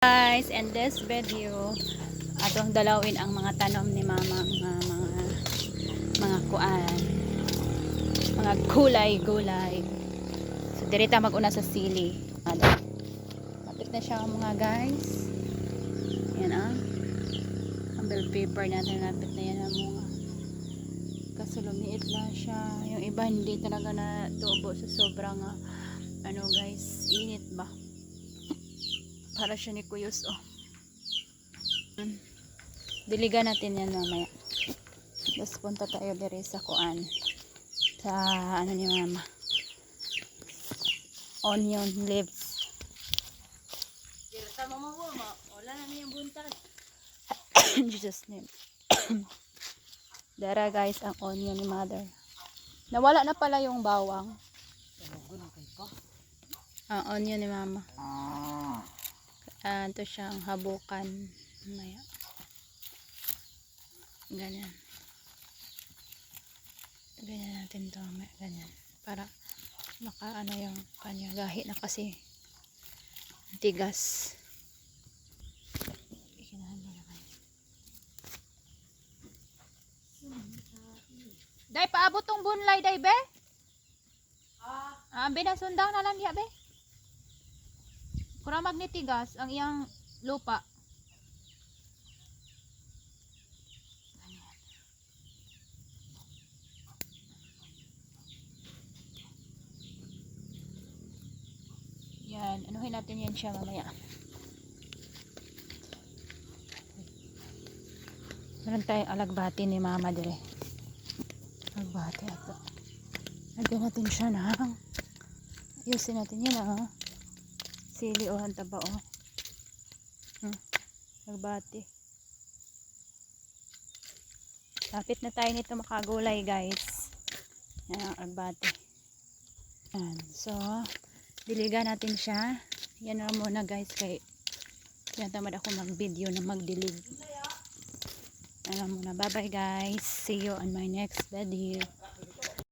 Guys, in this video atong dalawin ang mga tanom ni mama, mga kuan, mga gulay. So direta mag-una sa sili. Lapit na siya mga guys. Yan ang bell paper natin, lapit na yan ang mga. Kasi lumiit lang siya. Yung iba hindi talaga na tubo sa sobrang ano guys, init ba? Para siya ni Kuyos, oh. Diligan natin yan mamaya. Tapos punta tayo dire sa kuan. Sa ano ni mama. Onion leaves. Wala na niyang buntag. In Jesus name. Dara guys, ang onion ni mother. Nawala na pala yung bawang. Ang onion ni mama. Ito siyang habukan. Maya. Ganyan. Ganyan natin to. Ganyan. Para makaano yung kanya. Gahi na kasi. Tigas. Ikinahan mo naman. Day, paabot tong bunlay, day, be? Binasundang na lang diya, be? Kurang magnitigas ang iyang lupa. Yan, anuhin natin yan siya mamaya. Meron tayong alagbati ni mama dire. Alagbati ato. Lagyan natin siya na. Ayusin natin yan sili ang taba nagbati. Lapit na tayo nito makagulay guys. Yan ang nagbati. Yan. So diligan natin siya. Yan na muna guys, kay yan tamad ako mag video na magdilig. Yan na muna. Bye bye guys, see you on my next video.